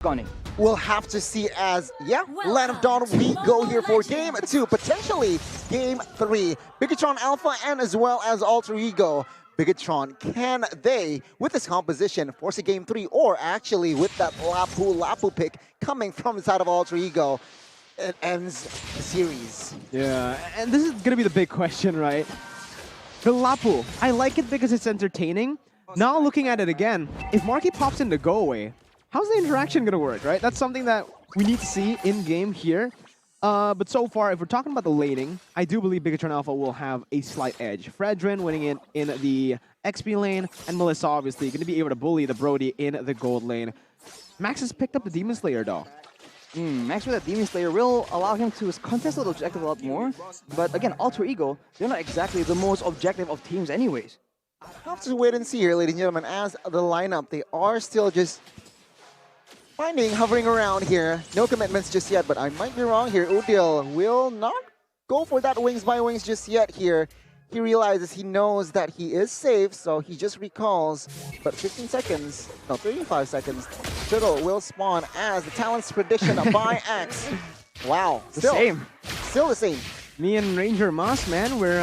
on it. We'll have to see as, yeah, Land of Dawn, we go here for Game 2, potentially Game 3. BIGETRON Alpha and as well as Alter Ego. BIGETRON, can they, with this composition, force a Game 3, or actually with that Lapu pick coming from the side of Alter Ego, it ends the series. Yeah, and this is going to be the big question, right? The Lapu, I like it because it's entertaining. Now looking at it again, if Marky pops in to go away, how's the interaction going to work, right? That's something that we need to see in-game here. But so far, if we're talking about the laning, I do believe BIGETRON Alpha will have a slight edge. Fredrin winning it in the XP lane, and Melissa obviously going to be able to bully the Brody in the gold lane. Max has picked up the Demon Slayer though. Max with that Demon Slayer will allow him to contest the objective a lot more. But again, Alter Ego, they're not exactly the most objective of teams anyways. Have to wait and see here, ladies and gentlemen, as the lineup, they are still just hovering around here. No commitments just yet, but I might be wrong here. Udil will not go for that wings by wings just yet here. He realizes, he knows that he is safe, so he just recalls. But 15 seconds, no, 35 seconds, Turtle will spawn as the Talent's prediction by Axe. Wow. Still the same. Me and Ranger Moss, man, we're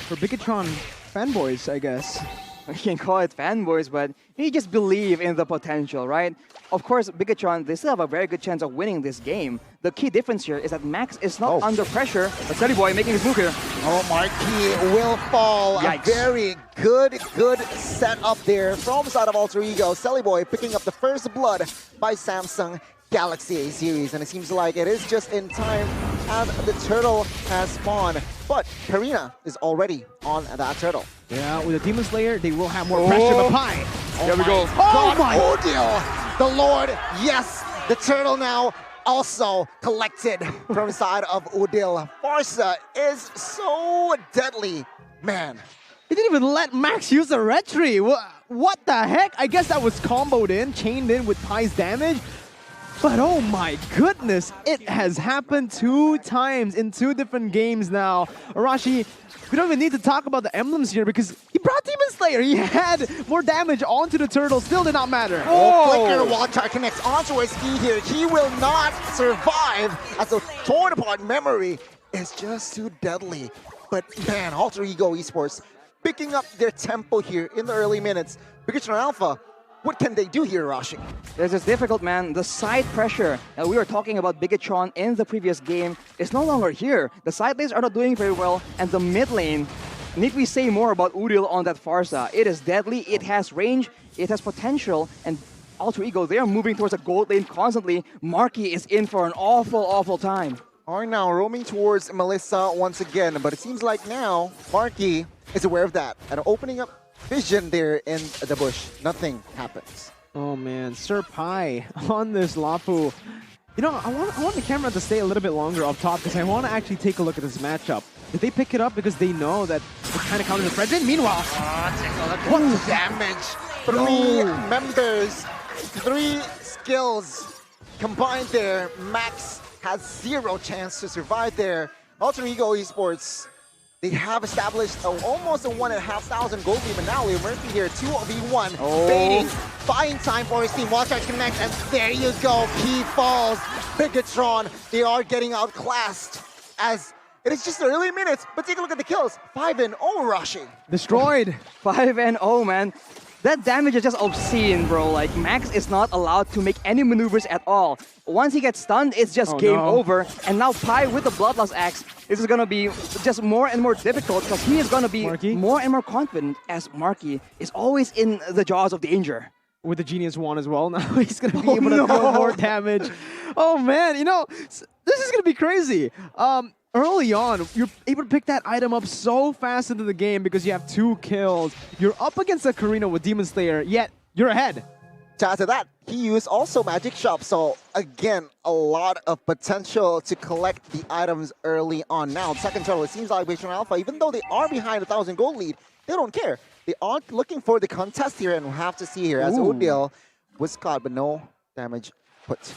BIGETRON fanboys, I guess. You can call it fanboys, but you just believe in the potential, right? Of course, BIGETRON, they still have a very good chance of winning this game. The key difference here is that Max is not under pressure, but Steady Boy making his move here. Oh, Marky will fall. Yikes. A very good setup there from the side of Alter Ego. Selly Boy picking up the first blood by Samsung Galaxy A series, and it seems like it is just in time as the turtle has spawned. But Karina is already on that turtle. Yeah, with the Demon Slayer, they will have more pressure. But Pi. There we go. Oh my! Odil, the Lord, yes, the turtle now also collected from the side of Udil. Farsa is so deadly, man. He didn't even let Max use the red tree. What the heck? I guess that was comboed in, chained in with Pai's damage. But oh my goodness, it has happened 2 times in 2 different games now. Arashi, we don't even need to talk about the emblems here because he brought Demon Slayer. He had more damage onto the turtle, still did not matter. Oh, Flicker Wildcard connects onto his key here. He will not survive as the torn apart memory is just too deadly. But man, Alter Ego Esports picking up their tempo here in the early minutes. BIGETRON Alpha, what can they do here, Rashi? This is difficult, man. The side pressure that we were talking about BIGETRON in the previous game is no longer here. The side lanes are not doing very well, and the mid lane, need we say more about Udil on that Farsa? It is deadly, it has range, it has potential, and Alter Ego, they are moving towards a gold lane constantly. Marky is in for an awful time. Are now roaming towards Melissa once again, but it seems like now Marky is aware of that and opening up vision there in the bush. Nothing happens. Oh man, Sir Pai on this Lapu. You know, I want the camera to stay a little bit longer up top because I want to actually take a look at this matchup. Did they pick it up because they know that it kind of counters the Fredrin? Meanwhile, take a look at what damage. 3 members, 3 skills combined there. Max has 0 chance to survive there. Alter Ego Esports, they have established almost a 1,500 gold lead, but now Leo Murphy here, 2v1, baiting, buying time for his team. Watch out, connect, and there you go, he falls. BIGETRON, they are getting outclassed as it is just the early minutes, but take a look at the kills. 5-0, Rashi. destroyed. 5-0, man. That damage is just obscene, bro. Like, Max is not allowed to make any maneuvers at all. Once he gets stunned, it's just game over. And now Pai with the Bloodlust Axe, this is gonna be just more and more difficult because he is gonna be more and more confident as Marky is always in the jaws of danger. With the Genius Wand as well, now he's gonna be able to deal more damage. Oh man, you know, this is gonna be crazy. Early on, you're able to pick that item up so fast into the game because you have 2 kills. You're up against a Karina with Demon Slayer, yet you're ahead. To add to that, he used also Magic Shop, so again, a lot of potential to collect the items early on. Now, second turtle, it seems like BIGETRON Alpha, even though they are behind 1,000 gold lead, they don't care. They are looking for the contest here, and we'll have to see here as Udil was caught, but no damage put.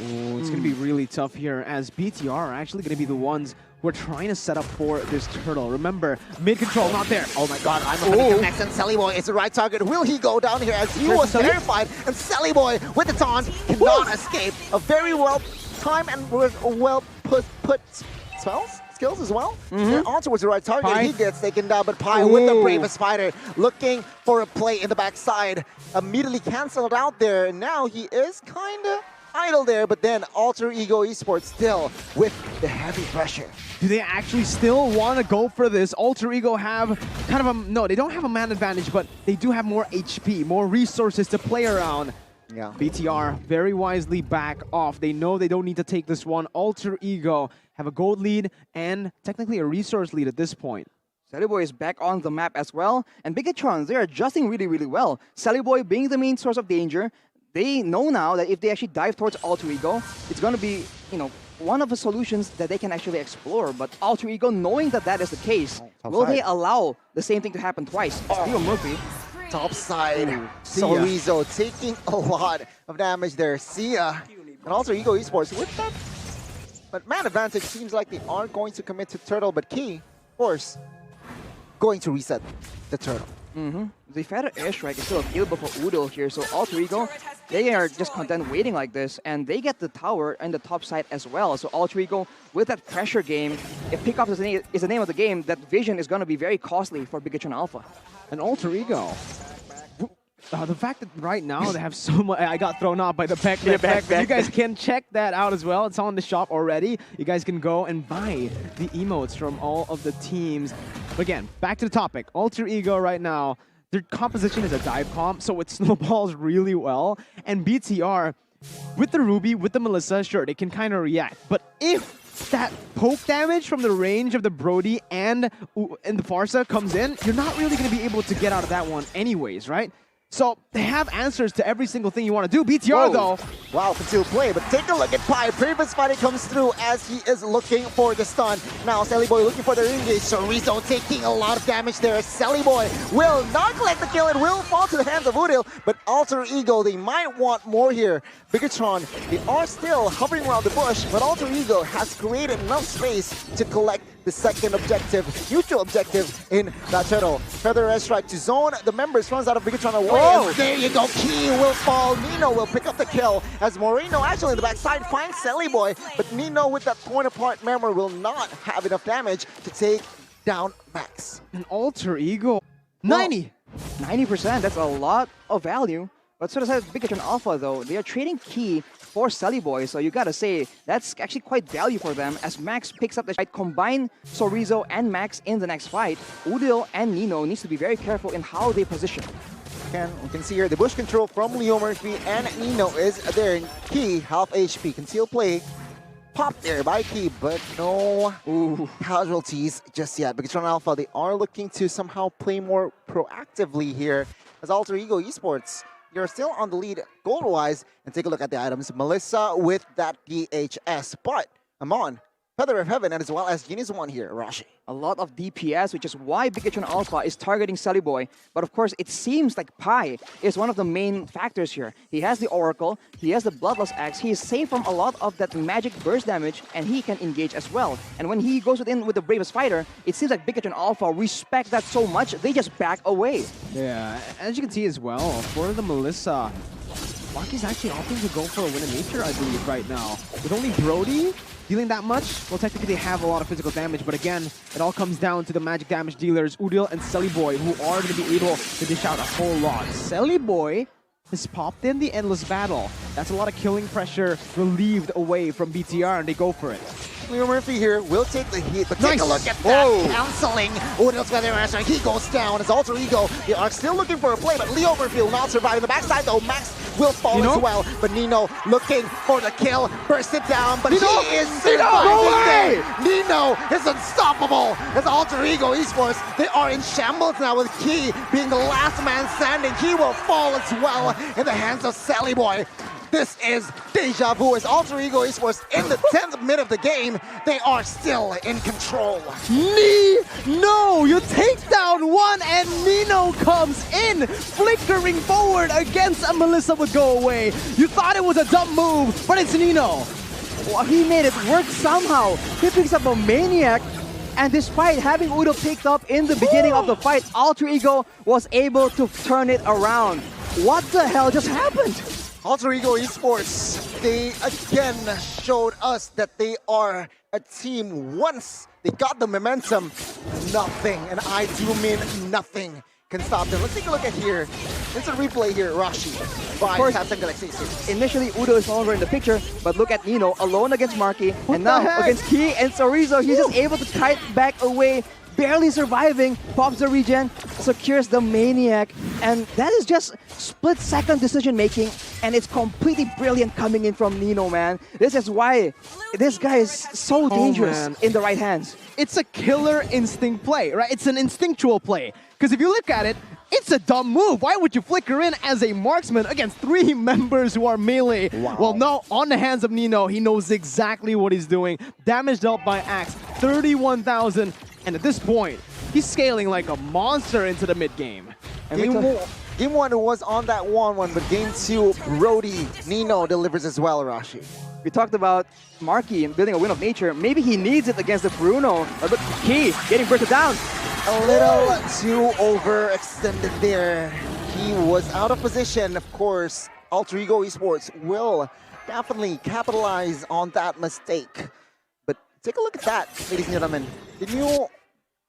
Ooh, it's going to be really tough here as BTR are actually going to be the ones who are trying to set up for this turtle. Remember, mid control not there. Oh my god, I'm He connects, and Sally Boy is the right target. Will he go down here as he was Sally? terrified? And Sally Boy with the taunt cannot escape. A very well timed and well put skills as well. And onto was the right target. Pi. He gets taken down, but Pi with the bravest fighter looking for a play in the backside. Immediately canceled out there. And now he is kind of idle there, but then Alter Ego Esports still with the heavy pressure. Do they actually still want to go for this? Alter Ego have kind of a... No, they don't have a man advantage, but they do have more HP, more resources to play around. Yeah. BTR very wisely back off. They know they don't need to take this one. Alter Ego have a gold lead and technically a resource lead at this point. Sallyboy is back on the map as well. And BIGETRON, they're adjusting really, really well. Sallyboy being the main source of danger, they know now that if they actually dive towards Alter Ego, it's going to be, you know, one of the solutions that they can actually explore. But Alter Ego, knowing that that is the case, will they allow the same thing to happen twice? Leo Murphy. Top side, Sia. Sorizo taking a lot of damage there. Sia and also Ego Esports with that. But man advantage seems like they aren't going to commit to Turtle, but Key, of course, going to reset the Turtle. The Feather Airstrike is still available for Udil here, so Alter Ego, they are just content waiting like this, and they get the tower and the top side as well. So Alter Ego, with that pressure game, if pickoff is the name of the game, that vision is going to be very costly for BIGETRON Alpha. And Alter Ego. The fact that right now they have so much... I got thrown off by the back. You guys can check that out as well. It's on the shop already. You guys can go and buy the emotes from all of the teams. But again, back to the topic. Alter Ego right now, their composition is a dive comp, so it snowballs really well. And BTR, with the Ruby, with the Melissa, sure, they can kind of react. But if that poke damage from the range of the Brody and the Farsa comes in, you're not really going to be able to get out of that one anyways, right? So they have answers to every single thing you want to do. BTR though. Wow, concealed play, but take a look at Pi. Previous fighter comes through as he is looking for the stun. Now Sally Boy looking for the engage. Chorizo taking a lot of damage there. Sally Boy will not collect the kill. It will fall to the hands of Udil, but Alter Ego, they might want more here. BIGETRON, they are still hovering around the bush, but Alter Ego has created enough space to collect the second objective, neutral objective in that turtle. Feather Airstrike to zone the members, runs out of BIGETRON away. And there you go, Key will fall. Nino will pick up the kill as Moreno actually in the backside finds Sally Boy, but Nino with that torn apart member will not have enough damage to take down Max. An Alter Ego. 90! 90%, that's a lot of value. But so does BIGETRON Alpha though. They are trading Key for Sally Boy, so you gotta say that's actually quite value for them as Max picks up the fight. Combine Chorizo and Max in the next fight. Udil and Nino needs to be very careful in how they position. We can see here the bush control from Leo Murphy and Nino is there. Key, half HP, concealed play. Popped there by Key, but no casualties just yet. BIGETRON Alpha, they are looking to somehow play more proactively here as Alter Ego Esports. You're still on the lead gold-wise, and take a look at the items. Melissa with that DHS, but Amon, Feather of Heaven, and as well as Genius One here, Rashi. A lot of DPS, which is why BIGETRON Alpha is targeting Sally Boy. But of course, it seems like Pi is one of the main factors here. He has the Oracle, he has the Bloodlust Axe, he is safe from a lot of that magic burst damage, and he can engage as well. And when he goes in with the bravest fighter, it seems like BIGETRON Alpha respect that so much, they just back away. Yeah, as you can see as well, for the Melissa, Marky's actually opting to go for a win of nature, I believe, right now. With only Brody dealing that much, well, technically they have a lot of physical damage, but again, it all comes down to the magic damage dealers, Udil and Sally Boy, who are going to be able to dish out a whole lot. Sally Boy has popped in the Endless Battle. That's a lot of killing pressure relieved away from BTR, and they go for it. Leo Murphy here will take the hit, but take a look at that canceling. Udil's Feather Airstrike, he goes down as Alter Ego. They are still looking for a play, but Leo Murphy will not survive. In the backside though, Max will fall as well, but Nino looking for the kill, burst it down, but he is surviving there. Nino is unstoppable as Alter Ego Esports. They are in shambles now with Key being the last man standing. He will fall as well in the hands of Sally Boy. This is deja vu as Alter Ego Esports in the 10th minute of the game. They are still in control. No, you take down one and Nino comes in, flickering forward against a Melissa would go away. You thought it was a dumb move, but it's Nino. Well, he made it work somehow. He picks up a Maniac, and despite having Udo picked up in the beginning of the fight, Alter Ego was able to turn it around. What the hell just happened? Alter Ego Esports, they again showed us that they are a team. Once they got the momentum, nothing, and I do mean nothing, can stop them. Let's take a look at here. Instant replay here, Rashi by Samsung Galaxy Ace. Initially, Udo is no longer in the picture, but look at Nino alone against Marky, and now the heck? against Key and Sorizo. He's just able to kite back away, barely surviving, pops the regen, secures the Maniac, and that is just split-second decision-making, and it's completely brilliant coming in from Nino, man. This is why this guy is so dangerous man. in the right hands. It's a killer instinct play, right? It's an instinctual play. Because if you look at it, it's a dumb move. Why would you flicker in as a marksman against 3 members who are melee? Wow. Well, no, on the hands of Nino, he knows exactly what he's doing. Damage dealt by Axe, 31,000. And at this point, he's scaling like a monster into the mid-game. Game 1 was on that 1-1, but Game 2, Brody, Nino delivers as well, Rashi. We talked about Marky and building a win of nature. Maybe he needs it against the Bruno. But Key getting bursted down. A little too overextended there. He was out of position. Of course, Alter Ego Esports will definitely capitalize on that mistake. But take a look at that, ladies and gentlemen. Did you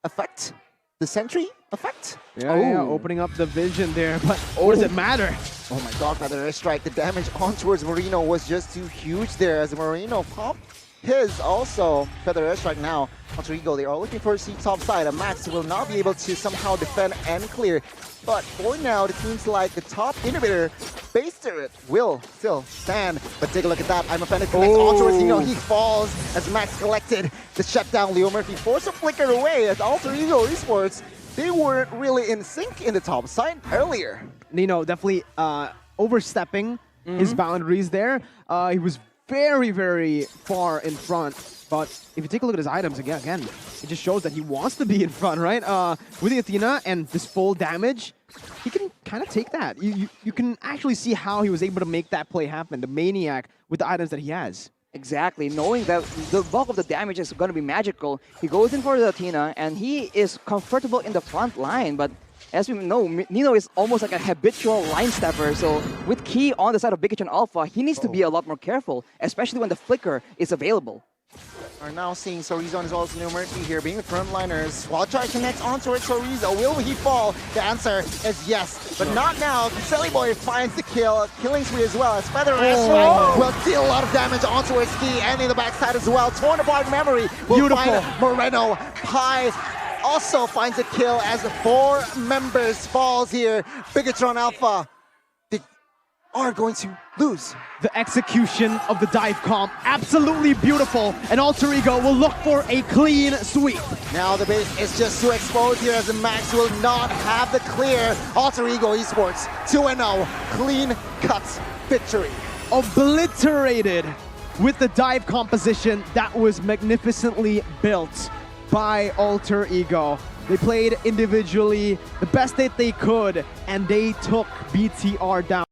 affect the sentry effect? Yeah, opening up the vision there, but what does it matter? Oh my god, another airstrike. The damage on towards Marino was just too huge there as Marino popped his also. Feather airstrike now. Alter Ego, they are looking for a seat top side. A Max will not be able to somehow defend and clear. But for now, it seems like the top inhibitor base turret will still stand. But take a look at that. I'm offended connects on towards Nino. He falls as Max collected the shutdown. Leo Murphy forced a flicker away as Alter Ego Esports, they weren't really in sync in the top side earlier. Nino definitely overstepping his boundaries there. He was very, very far in front. But if you take a look at his items again, it just shows that he wants to be in front, right? With the Athena and this full damage, he can kind of take that. You can actually see how he was able to make that play happen, the Maniac, with the items that he has. Exactly, knowing that the bulk of the damage is going to be magical, he goes in for the Athena, and he is comfortable in the front line, but as we know, Nino is almost like a habitual line stepper, so with Key on the side of BIGETRON Alpha, he needs to be a lot more careful, especially when the flicker is available. Are now seeing Sorizo as well as Leo Murphy here being the frontliners. While try connects on towards Sorizo, will he fall? The answer is yes, but not now. Silly Boy finds the killing spree as well as Feather Airstrike will deal a lot of damage on towards Key and in the backside as well. Torn apart memory will find Moreno. Pi also finds a kill as 4 members falls here. BIGETRON Alpha, they are going to lose. The execution of the dive comp, absolutely beautiful, and Alter Ego will look for a clean sweep. Now the base is just too exposed here as the Max will not have the clear. Alter Ego Esports 2-0, clean cut victory. Obliterated with the dive composition that was magnificently built by Alter Ego. They played individually the best that they could, and they took BTR down.